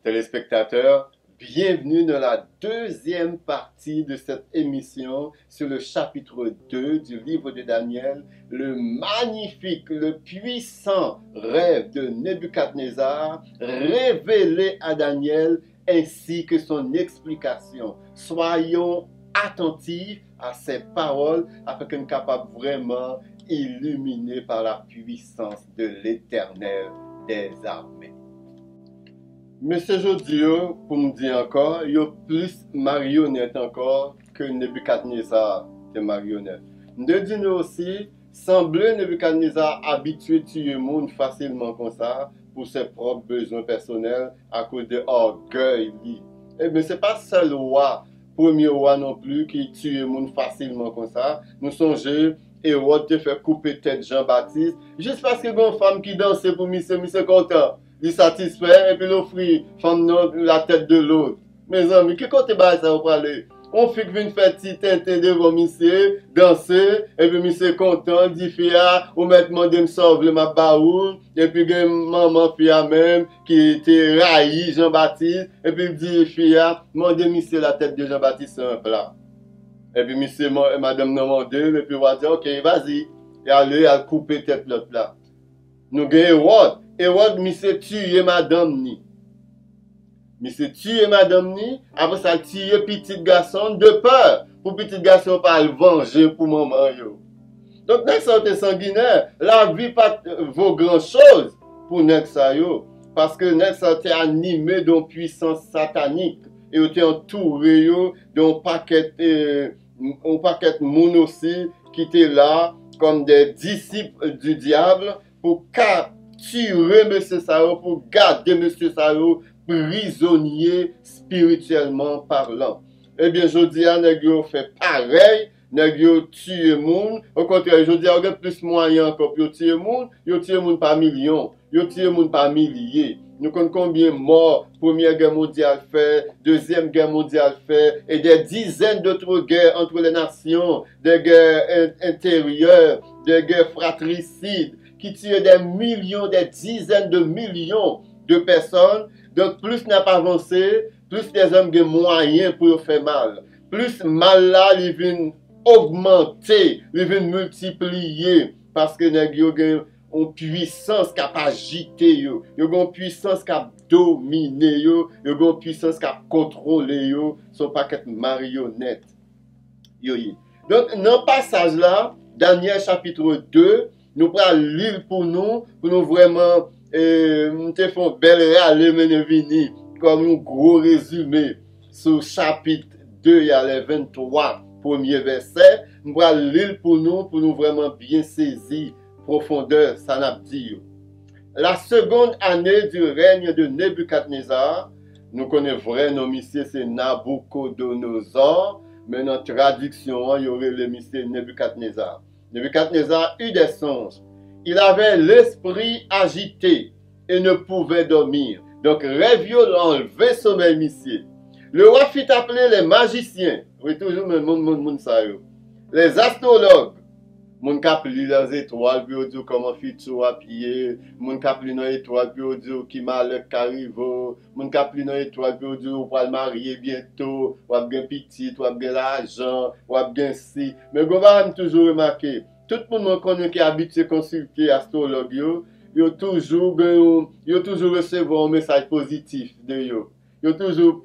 Téléspectateurs, bienvenue dans la deuxième partie de cette émission sur le chapitre 2 du livre de Daniel, le magnifique, le puissant rêve de Nebuchadnezzar révélé à Daniel ainsi que son explication. Soyons attentifs à ces paroles afin que nous soyons capables vraiment illuminés par la puissance de l'Éternel des armées. Monsieur Jodio, pour me dire encore, il y a plus marionnette encore que Nebuchadnezzar de marionnette. De dire aussi, semble Nebuchadnezzar habitué à tuer le monde facilement comme ça pour ses propres besoins personnels à cause de orgueil. Eh bien, ce n'est pas seul roi, premier roi non plus, qui tue le monde facilement comme ça. Nous songeons, Hérode te fait couper tête Jean-Baptiste, juste parce qu'il y a une femme qui dansait pour monsieur content. Il satisfait et puis l'offrir femme la tête de l'autre. Mes amis, qui côté bas ça vous parler? On fait que vient faire petit tintin devant monsieur, danser, et puis monsieur content, dit fia, ou mettre demandé me sauver ma baoul, et puis maman fia même, qui était railli Jean-Baptiste, et puis dit fia, demandez monsieur la tête de Jean-Baptiste sur un plat. Et puis monsieur, madame demandé, et puis on va dire, ok, vas-y, et allez, à couper tête l'autre là. Nous gagnons Hérode, monsieur tué madame ni. Monsieur tué madame ni, après ça tué petit garçon de peur. Pour petit garçon pas le venger pour maman yo. Donc nèg ça te sanguinaire, la vie pas vaut grand chose pour nèg ça yo parce que nèg ça te animé d'une puissance satanique et yo te entouré yo d'un paquet moun aussi qui était là comme des disciples du diable pour capturer monsieur Sao, pour garder monsieur Sao prisonnier spirituellement parlant. Eh bien, je dis à nèg yo fait pareil, nèg yo tue moun. Au contraire, je dis à y a plus moyen encore pour tuer moun, yo tue moun par millions, yo tue moun par milliers. Nous connaissons combien morts, Première Guerre mondiale fait, Deuxième Guerre mondiale fait, et des dizaines d'autres guerres entre les nations, des guerres intérieures, des guerres fratricides, qui tuent des millions, des dizaines de millions de personnes. Donc, plus n'a pas avancé, plus les hommes ont moyens pour faire mal. Plus mal là, ils viennent augmenter, ils viennent multiplier, parce que les gens ont une puissance qui a agité, ils ont une puissance qui a dominé, ils ont une puissance qui a contrôlé, ils sont pas que marionnettes. Donc, dans le passage là, Daniel chapitre 2, nous prenons lire pour nous vraiment, nous te font belle râle, mais nous venons comme un gros résumé sur chapitre 2, il y a les 23 premiers versets. Nous prenons lire pour nous vraiment bien saisir profondeur, ça n'a dit. La seconde année du règne de Nebuchadnezzar, nous connaissons vrai nom ici, c'est Nabucodonosor, mais dans la traduction, il y aurait le monsieur Nebuchadnezzar. Nebuchadnezzar eut des songes. Il avait l'esprit agité et ne pouvait dormir. Donc, rêve violent, levé sommeil, monsieur. Le roi fit appeler les magiciens, oui, toujours le monde ça, les astrologues, mon cap li les étoiles, puis on dit comment futur à pied, mon cap li dans étoile, puis on dit qui malheur qu'arrive, mon cap li dans étoile, puis on dit on va le marier bientôt, ou a bien petit, ou a bien l'argent, ou a bien si. Mais on va toujours remarquer, tout le monde connaît qui est habitué à consulter astrologue, yo toujours recevoir un message positif de yo. Yo toujours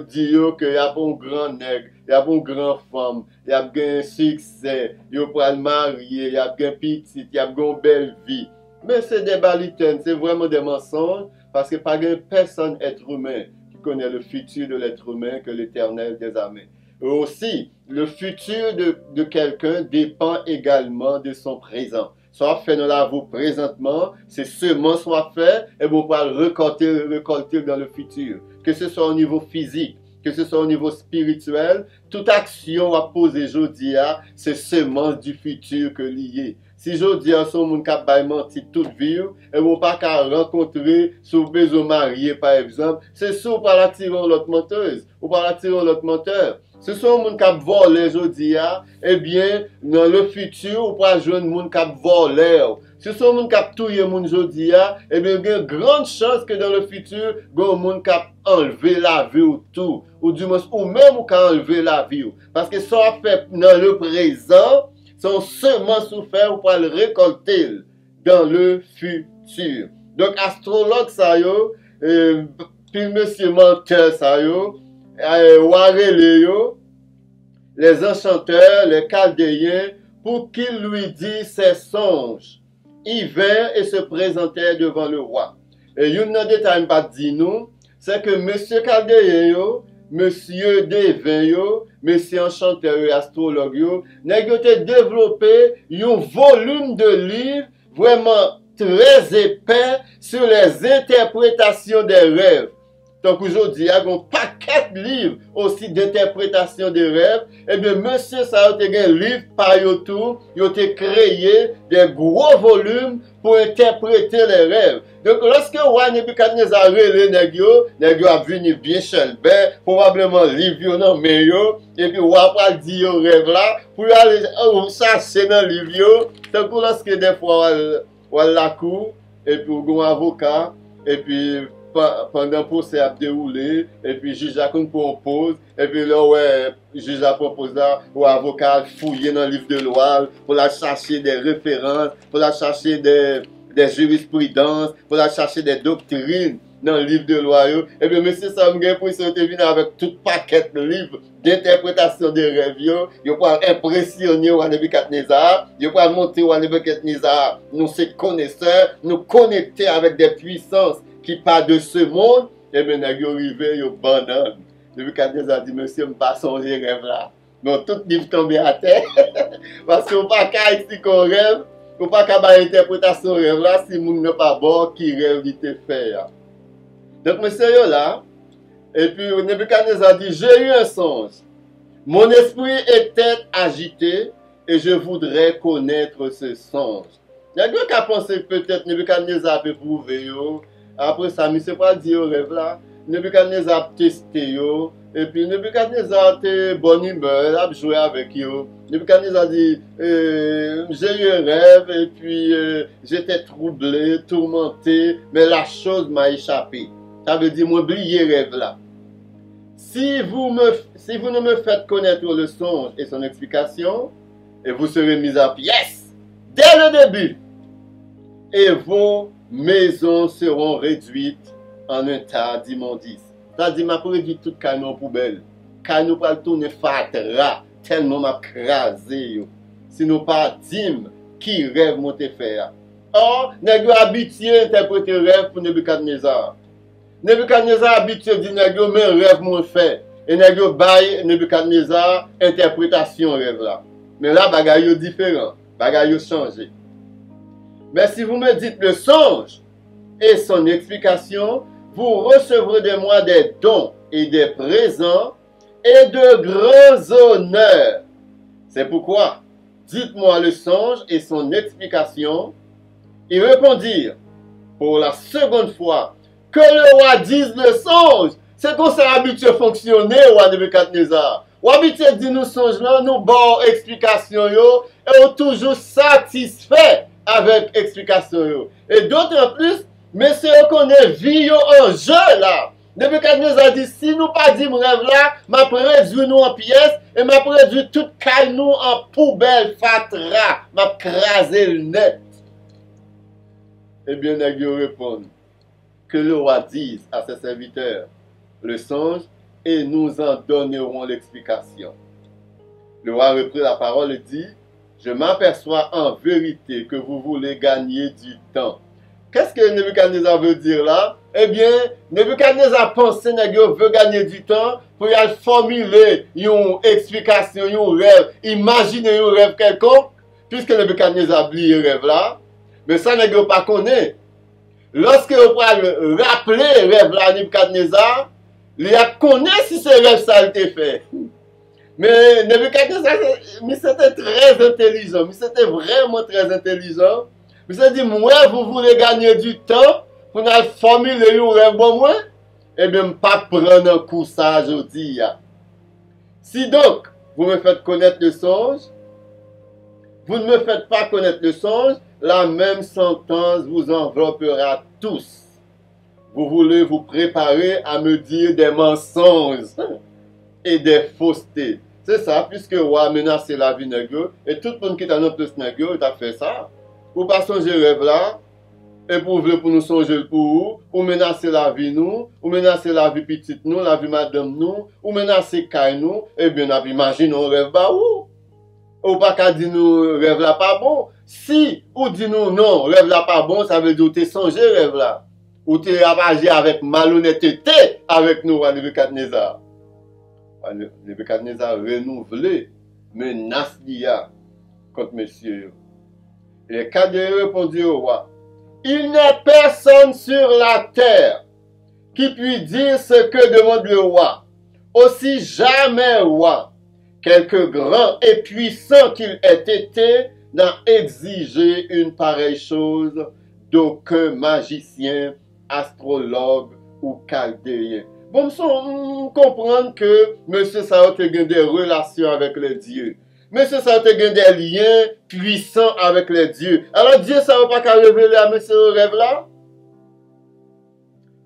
dit que y a bon grand nègre, y a bon grand femme, y a bien succès, yo pour le marier, y a bien petit, y a bien belle vie. Mais c'est des balitaines, c'est vraiment des mensonges parce que pas personne être humain qui connaît le futur de l'être humain que l'Éternel des armées. Aussi, le futur de quelqu'un dépend également de son présent. Soit fait dans la vie présentement, c'est seulement soit fait, et on va le récolter dans le futur. Que ce soit au niveau physique, que ce soit au niveau spirituel, toute action à poser aujourd'hui, c'est semence du futur que lié. Si je dis à son monde qui a menti toute vie, et vous pas qu'à rencontrer sous besoin marié par exemple, c'est sûr par la tirer l'autre menteuse ou par la tirer l'autre menteur. Ce sont les gens qui ont volé aujourd'hui, eh bien, dans le futur, on pourra jouer les gens qui ont volé. Ce sont les gens qui ont tué les gens aujourd'hui, eh bien, il y a une grande chance que dans le futur, il y a des gens qui ont enlevé la vie ou tout. Ou du moins, ou même qui ont enlevé la vie. Parce que ça fait dans le présent, sont seulement souffert pour le récolter dans le futur. Donc, astrologue, ça y est, puis monsieur menteur, ça y est, les enchanteurs, les chaldéens, pour qu'il lui dise ses songes. Il vint et se présentait devant le roi. Et il y a un détail pas dit nous, c'est que monsieur chaldéen, monsieur devin, monsieur enchanteur et astrologue, n'a développé un volume de livres vraiment très épais sur les interprétations des rêves. Donc aujourd'hui, il y a un paquet de livres aussi d'interprétation des rêves. Eh bien, monsieur, ça a été un livre par YouTube. Il a été créé des gros volumes pour interpréter les rêves. Donc, lorsque roi Nebuchadnezzar a relé Negio a venu bien chelbert, probablement livre dans meilleur, et puis roi a dit au rêve là, pour aller chercher dans le livre. Donc, lorsque des fois, on la cour, et puis on a un avocat, et puis pendant le procès a déroulé, et puis le juge a propose, et puis là, ouais, le juge a proposé au avocat fouiller dans le livre de loi pour la chercher des références, pour la chercher des jurisprudences, pour la chercher des doctrines dans le livre de loi. Et bien, monsieur Samgen, pour ça, venu avec tout paquet de livres d'interprétation des rêves, il peut impressionner au Nebuchadnezzar, il peut montrer au Nebuchadnezzar, nous sommes connaisseurs, nous connecter avec des puissances qui partent de ce monde. Et bien, nous sommes arrivés, nous abandonnons. Nebuchadnezzar dit, monsieur, je ne vais pas songer rêve là. Non, tout livre tombé à terre. Parce qu'on ne peut pas expliquer qu'on rêve. On ne peut pas avoir interprétation rêve là si moun n'a pas bon qui rêve il te fait. Donc, monsieur là, et puis Nebuchadnezzar dit, j'ai eu un songe. Mon esprit était agité et je voudrais connaître ce songe. Il y a quelqu'un qui a pensé peut-être Nebuchadnezzar peut prouver. Après ça, monsieur pas dit au rêve là. Nebuchadnezzar a testé et puis Nebuchadnezzar était bonne humeur, il a joué avec eux. Nebuchadnezzar dit, j'ai eu un rêve et puis j'étais troublé, tourmenté, mais la chose m'a échappé. Ça veut dire, moi, oublié rêve là. Si vous ne me faites connaître le songe et son explication, et vous serez mis en pièces dès le début, et vos maisons seront réduites en un tas d'immondices. C'est-à-dire, m'a réduit toute canon en poubelle. Canon pour le tourner fatra, tellement m'a crasé. Si nous pas dim, qui rêve monter faire. Or, nous habitué à interpréter rêve pour Nebuchadnezzar. Nebuchadnezzar habitué dit nègre mais rêve mon fait. Et nègre bail Nebuchadnezzar interprétation rêve là. Mais là, bagaille est différent. Bagaille changé. Mais si vous me dites le songe et son explication, vous recevrez de moi des dons et des présents et de grands honneurs. C'est pourquoi, dites-moi le songe et son explication. Ils répondirent pour la seconde fois que le roi dise le songe. C'est comme ça habitué à fonctionner, roi Nebuchadnezzar. Ou habitué à dire nous songe là, nous bon explication yo, et on toujours satisfait avec explication yo. Et d'autant plus, monsieur connaît vie yo en jeu là. Nebuchadnezzar dit, si nous pas dit mon rêve là, m'a réduit nous en pièces, et m'a réduit toute caille nous en poubelle fatra, m'a crasé le net. Eh bien, Nagio répond, que le roi dise à ses serviteurs le songe, et nous en donnerons l'explication. Le roi reprit la parole et dit, je m'aperçois en vérité que vous voulez gagner du temps. Qu'est-ce que Nebuchadnezzar veut dire là? Eh bien, Nebuchadnezzar pense que Nagio veut gagner du temps pour y formuler une explication, un rêve, imaginer un rêve quelconque, puisque Nebuchadnezzar oublie le rêve là. Mais ça Nagio pas connaît. Lorsque vous pouvez rappeler le rêve là Nebuchadnezzar, il connaît si ce rêve ça a été fait. Mais Nebuchadnezzar, mais c'était très intelligent. Mais c'était vraiment très intelligent. Mais ça dit, moi, vous voulez gagner du temps pour nous formuler un rêve bon moi? Eh bien, pas prendre un coup ça aujourd'hui. Si donc, vous me faites connaître le songe, vous ne me faites pas connaître le songe, la même sentence vous enveloppera tous. Vous voulez vous préparer à me dire des mensonges et des faussetés. C'est ça, puisque roi menacé la vie nègre, et tout le monde qui est dans plus nègre, il a fait ça. Ou pas songer rêve là, et pour nous songer pour vous, ou menacer la vie nous, ou menacer la vie petite nous, la vie madame nous, ou menacer caille nous, et bien on imagine on rêve bah ou pas qu'à dire nous rêve là pas bon. Si ou dit nous non, rêve là pas bon, ça veut dire que tu songé rêve là. Ou tu agi avec malhonnêteté avec nous, Nebuchadnezzar. Nebuchadnezzar renouvelé menace d'IA contre monsieur. Et Kadé répondit au roi, il n'est personne sur la terre qui puisse dire ce que demande le roi. Aussi jamais roi, quelque grand et puissant qu'il ait été, n'a exigé une pareille chose d'aucun magicien, astrologue ou chaldéen. Bon, nous comprenons que M. Sao a des relations avec les dieux. M. Sao a des liens puissants avec les dieux. Alors Dieu, ça va pas qu'à révéler à M. rêve là?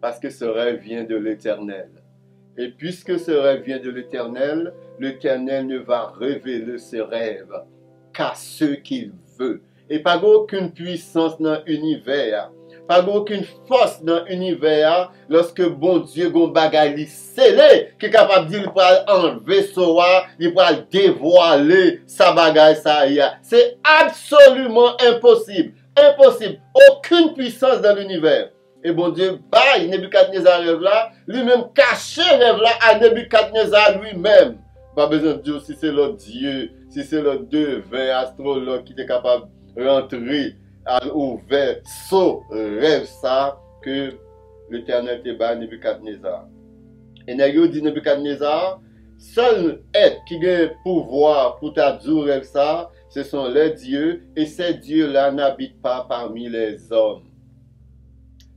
Parce que ce rêve vient de l'Éternel. Et puisque ce rêve vient de l'Éternel, l'Éternel ne va révéler ce rêve qu'à ceux qu'il veut. Et pas aucune puissance dans l'univers, pas aucune force dans l'univers, lorsque bon Dieu gon bagay scellé, qui est capable de dire, il peut enlever soa, il peut dévoiler sa bagay ça y a. C'est absolument impossible. Impossible. Aucune puissance dans l'univers. Et bon Dieu, bail Nebuchadnezzar rêve là, lui-même caché rêve là à Nebuchadnezzar lui-même. Pas besoin de dire si c'est l'autre Dieu, si c'est l'autre devin astrologue qui est capable de rentrer à ouvert saut rêve ça que l'Éternel te bat Nebuchadnezzar. Et Négio dit Nebuchadnezzar, seul être qui a le pouvoir pour t'absoudre rêve ça, ce sont les dieux, et ces dieux-là n'habitent pas parmi les hommes.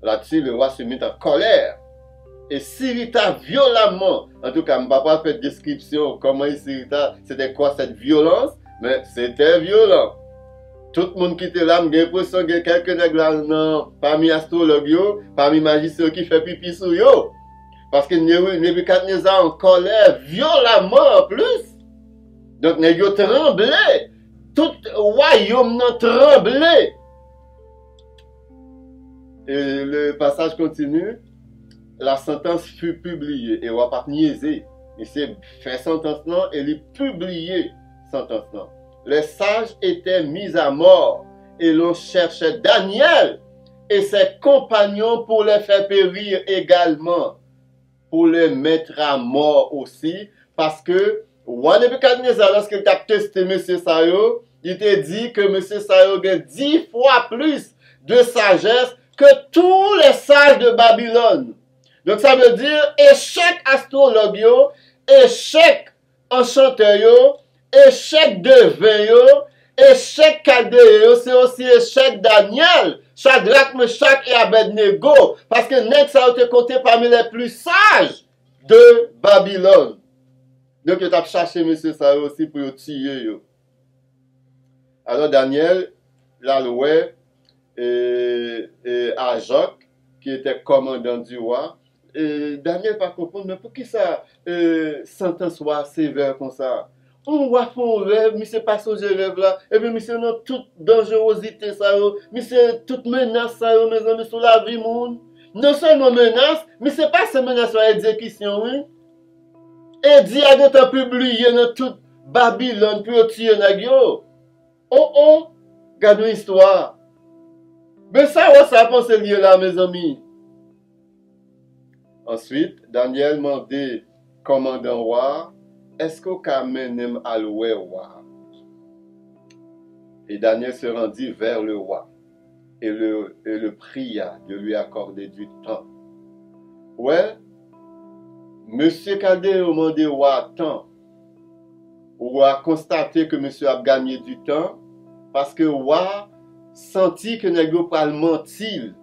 Là-dessus, le roi se met en colère et s'irrita violemment. En tout cas, je ne vais pas faire de description comment il s'irrita, c'était quoi cette violence, mais c'était violent. Tout le monde qui était là, j'ai l'impression qu'il y a quelques nègres parmi astrologues, parmi magiciens qui fait pipi sur eux. Parce que Nebuchadnezzar en colère violemment en plus. Donc, nègres tremblait. Tout royaume tremblait. Et le passage continue. La sentence fut publiée. Et on va pas niaiser. Il s'est fait sentence non et il publié sentence non. Les sages étaient mis à mort et l'on cherchait Daniel et ses compagnons pour les faire périr également, pour les mettre à mort aussi, parce que roi Nebuchadnezzar, lorsqu'il a testé M. Sayo, il t'a dit que M. Sayo a 10 fois plus de sagesse que tous les sages de Babylone. Donc ça veut dire échec astrologue, échec enchanteur, échec devin, échec chaldéen, c'est aussi échec Daniel, Shadrach, Meshach et Abednego, parce que net ça a été compté parmi les plus sages de Babylone. Donc il a cherché M. ça aussi pour le tuer. Alors Daniel, la loi, et Ajok, qui était commandant du roi, et Daniel pas comprendre, mais pour qui ça sentence soit sévère comme ça? On va faire un rêve, mais c'est pas ce rêve là, et puis monsieur non toute dangerosité ça, mais c'est toute menace ça, mes amis, sur la vie monde. Non seulement menace, mais c'est pas ces menaces à exécution, oui. Et dit à des temps publié dans toute Babylone, puis tuer Nagio. Oh, gardons l'histoire. Mais ça pense lié là, mes amis. Ensuite, Daniel demandait commandant roi, est-ce qu'on peut mener à roi? Et Daniel se rendit vers le roi et le pria de lui accorder du temps. Ouais, Monsieur Kadé demandé roi temps. ou a constaté que monsieur a gagné du temps, parce que ou a senti que nèg yo pral mentir,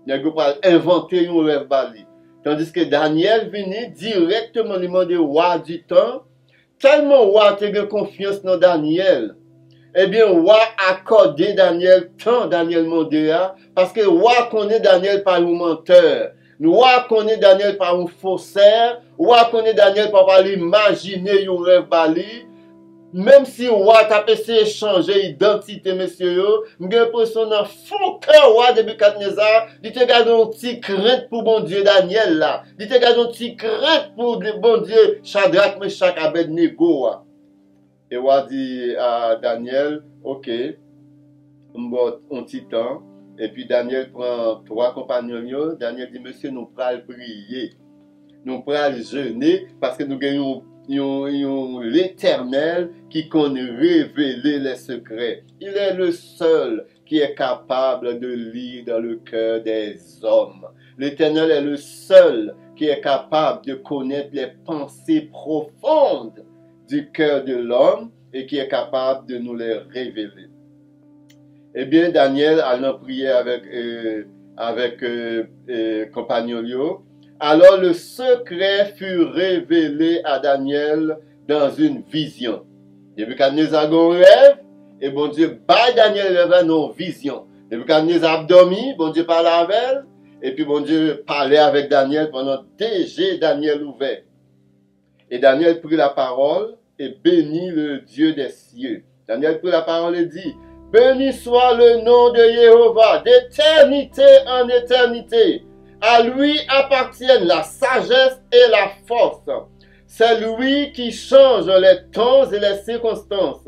nèg yo pral inventer un rêve bali. Tandis que Daniel venu directement lui demander roi du temps, tellement roi te gen confiance dans Daniel. Eh bien, roi accordé Daniel tant Daniel Mondéa, parce que roi connaît Daniel par un menteur. Roi connaît Daniel par un faussaire. Roi connaît Daniel par l'imaginer un rêve bali. Même si roi t'a essayé de changer l'identité, monsieur, j'ai l'impression dans fond cœur roi de Nebuchadnezzar, il te garde un petit crainte pour bon Dieu Daniel là. Il te garde un petit crainte pour le bon Dieu Shadrach, Meshach, Abednego. Et roi dit à Daniel, ok, un petit temps. Et puis Daniel prend 3 compagnons. Daniel dit, monsieur, nous prenons prier. Nous prenons jeûner parce que nous gagnons l'Éternel qui connaît révéler les secrets. Il est le seul qui est capable de lire dans le cœur des hommes. L'Éternel est le seul qui est capable de connaître les pensées profondes du cœur de l'homme et qui est capable de nous les révéler. Eh bien, Daniel allant prier avec compagnon. Alors le secret fut révélé à Daniel dans une vision. Nebuchadnezzar a un rêve, et bon Dieu, bat Daniel rêve dans une vision. Nebuchadnezzar a dormi, bon Dieu parlait avec elle, et puis bon Dieu parlait avec Daniel pendant déjà Daniel ouvert. Et Daniel prit la parole et bénit le Dieu des cieux. Daniel prit la parole et dit, béni soit le nom de Jéhovah, d'éternité en éternité. À lui appartiennent la sagesse et la force. C'est lui qui change les temps et les circonstances,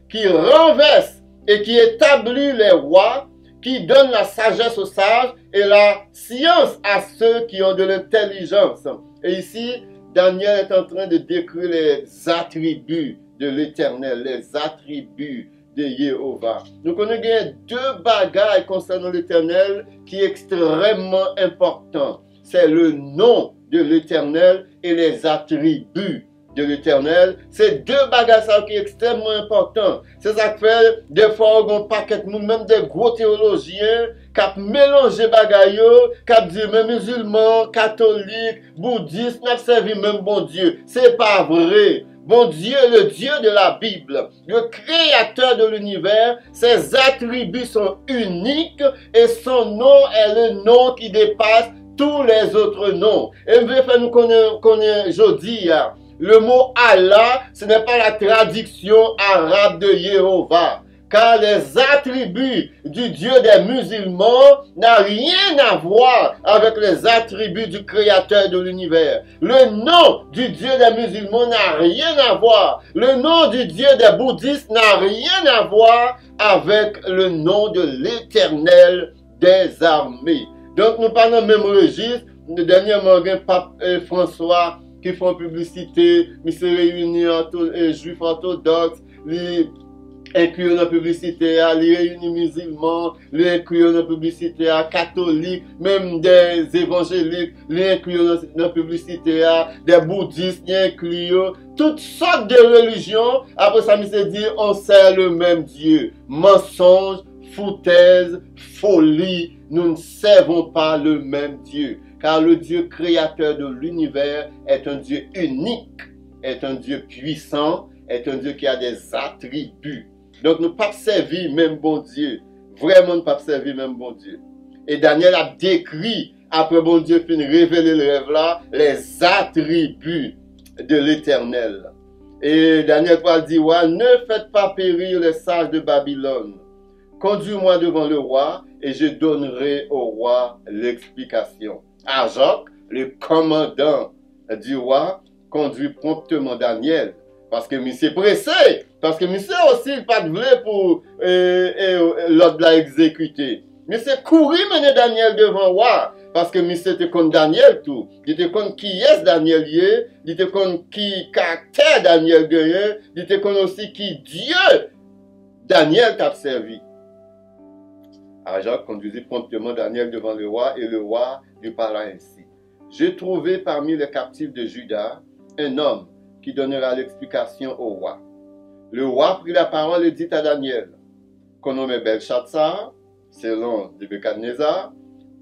qui renverse et qui établit les rois, qui donne la sagesse aux sages et la science à ceux qui ont de l'intelligence. Et ici, Daniel est en train de décrire les attributs de l'Éternel, les attributs de Jéhovah. Nous connaissons 2 bagailles concernant l'Éternel qui est extrêmement important. C'est le nom de l'Éternel et les attributs de l'Éternel. C'est 2 bagages qui sont extrêmement importants. C'est ça que fait des fois on a un paquet de monde, même des gros théologiens qui mélangent bagailles, qui disent même musulmans, catholiques, bouddhistes, n'a servi même bon Dieu. C'est pas vrai. Bon Dieu, le Dieu de la Bible, le créateur de l'univers, ses attributs sont uniques et son nom est le nom qui dépasse tous les autres noms. Et je vais faire nous connaître aujourd'hui, le mot Allah, ce n'est pas la traduction arabe de Jéhovah. Car les attributs du Dieu des musulmans n'ont rien à voir avec les attributs du créateur de l'univers. Le nom du Dieu des musulmans n'a rien à voir. Le nom du Dieu des bouddhistes n'a rien à voir avec le nom de l'Éternel des armées. Donc nous parlons même registre. Dernièrement, il y a pape François qui font publicité, mais se réunit juifs orthodoxes, inclure dans la publicité, les réunis musulmans, les inclure dans la publicité, catholiques, même des évangéliques, les inclure dans la publicité, des bouddhistes, les inclure, toutes sortes de religions. Après ça, il se dit, on sert le même Dieu. Mensonge, foutaise, folie, nous ne servons pas le même Dieu. Car le Dieu créateur de l'univers est un Dieu unique, est un Dieu puissant, est un Dieu qui a des attributs. Donc, nous ne pouvons pas servir même bon Dieu. Vraiment, nous ne pouvons pas servir même bon Dieu. Et Daniel a décrit, après bon Dieu fin révéler le rêve là, les attributs de l'Éternel. Et Daniel va dire, ouais, ne faites pas périr les sages de Babylone. Conduis-moi devant le roi et je donnerai au roi l'explication. Arjoc, le commandant du roi, conduit promptement Daniel. Parce que monsieur pressé, parce que monsieur aussi pas de vrai pour l'ordre l'a exécuter. Monsieur courir mener Daniel devant roi, parce que monsieur était contre Daniel tout. Il était contre qui est Daniel lié, il était contre qui caractère Daniel gagne, il était contre aussi qui Dieu Daniel t'a servi. Arjoc conduisit promptement Daniel devant le roi et le roi lui parla ainsi. J'ai trouvé parmi les captifs de Juda un homme qui donnera l'explication au roi. Le roi prit la parole et dit à Daniel, qu'on nommait Belshazzar, selon Nebuchadnezzar,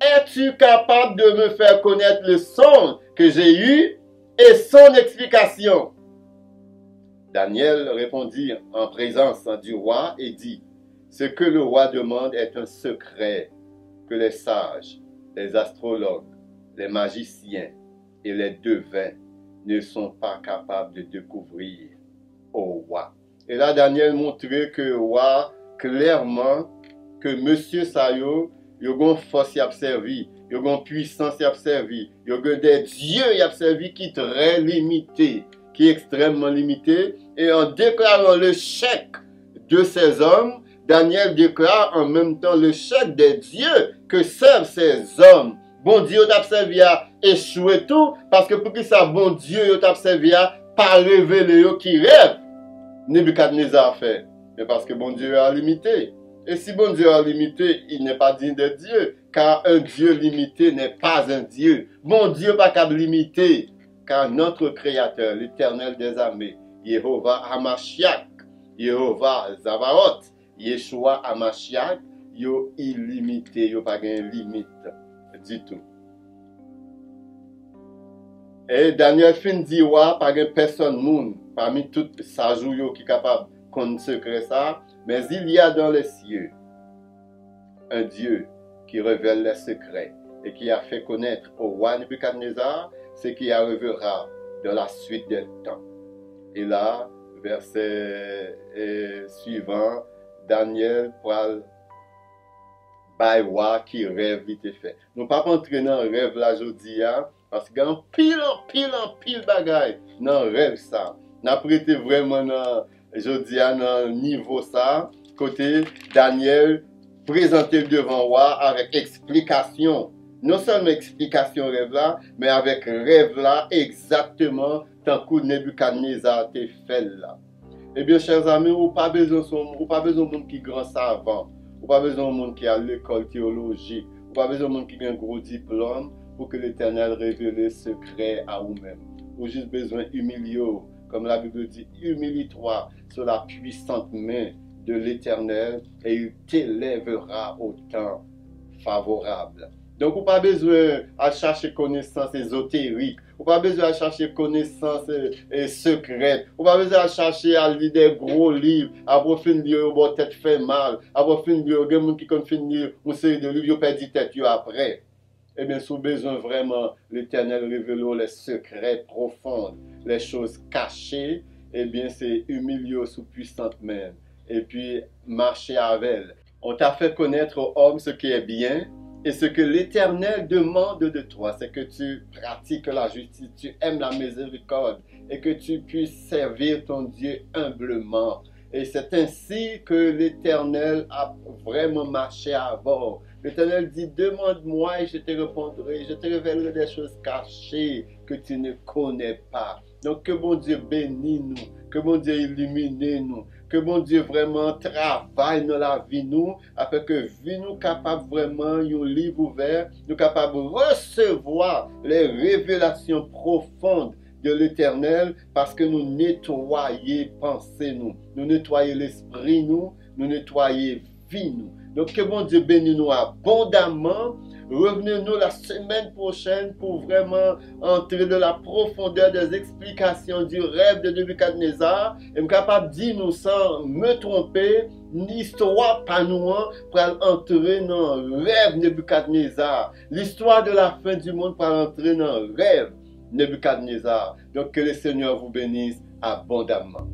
es-tu capable de me faire connaître le songe que j'ai eu et son explication? Daniel répondit en présence du roi et dit, ce que le roi demande est un secret que les sages, les astrologues, les magiciens et les devins ne sont pas capables de découvrir au roi. Et là, Daniel montrait que le roi, clairement, que monsieur Sayo, il y a une force qui a servi, il y a une puissance qui a servi, il y a des dieux qui a servi qui sont très limités, qui est extrêmement limité. Et en déclarant le chèque de ces hommes, Daniel déclare en même temps le chèque des dieux que servent ces hommes. Bon Dieu t'a servi à échouer tout, parce que pour que ça, bon Dieu t'a servi à pas révéler qui rêve. Nebuchadnezzar fait. Mais parce que bon Dieu a limité. Et si bon Dieu a limité, il n'est pas digne de Dieu. Car un Dieu limité n'est pas un Dieu. Bon Dieu pas capable limiter. Car notre Créateur, l'Éternel des armées, Yehovah Hamashiach, Yehovah Zavaot, Yeshua Hamashiach, yo illimité, yo pas de limite du tout. Et Daniel fin dit wa pas de personne moun parmi toutes sajou yo qui capable qu'on secret ça, mais il y a dans les cieux un Dieu qui révèle les secrets et qui a fait connaître au roi Nebuchadnezzar ce qui arrivera dans la suite des temps. Et là, verset suivant, Daniel parle by roi qui rêve vite fait. Nous ne pouvons pas entrer dans le rêve là aujourd'hui, parce qu'il y a un pile bagaille dans le rêve ça. Nous avons prêté vraiment dans le niveau ça, côté Daniel présenté devant roi avec explication. Non seulement explication rêve là, mais avec rêve là exactement tant que Nebuchadnezzar te fait là. Eh bien, chers amis, vous n'avez pas besoin de monde qui est grand savant, vous n'avez pas besoin de monde qui a l'école théologique, vous n'avez pas besoin de monde qui a un gros diplôme pour que l'Éternel révèle le secret à vous-même. Vous avez juste besoin d'humilier, comme la Bible dit, humilie-toi sur la puissante main de l'Éternel et il t'élèvera au temps favorable. Donc, vous n'avez pas besoin de chercher connaissances ésotériques. Vous n'avez pas besoin de chercher connaissances secrètes. Vous n'avez pas besoin de chercher à lire des gros livres. Après, fin de lire, votre tête fait mal. Après, fin de lire, il y a des gens qui ont fini de lire une série de livres, ils ont perdu tête après. Eh bien, si vous avez besoin vraiment, l'Éternel révèle les secrets profonds, les choses cachées, eh bien, c'est humilier sous puissante main. Et puis, marcher avec elle. On t'a fait connaître aux hommes ce qui est bien. Et ce que l'Éternel demande de toi, c'est que tu pratiques la justice, tu aimes la miséricorde et que tu puisses servir ton Dieu humblement. Et c'est ainsi que l'Éternel a vraiment marché à bord. L'Éternel dit, demande-moi et je te répondrai, je te révélerai des choses cachées que tu ne connais pas. Donc que bon Dieu bénisse nous, que bon Dieu illumine nous, que bon Dieu vraiment travaille dans la vie nous, afin que vie nous capable vraiment, un livre ouvert, nous capable de recevoir les révélations profondes de l'Éternel, parce que nous nettoyons pensée nous nettoyons l'esprit nous nettoyons vie nous. Donc que bon Dieu bénisse nous abondamment. Revenez-nous la semaine prochaine pour vraiment entrer dans la profondeur des explications du rêve de Nebuchadnezzar. Et je suis capable de dire nous sans me tromper, l'histoire pas nous pour entrer dans le rêve de Nebuchadnezzar. L'histoire de la fin du monde pour entrer dans le rêve de Nebuchadnezzar. Donc que le Seigneur vous bénisse abondamment.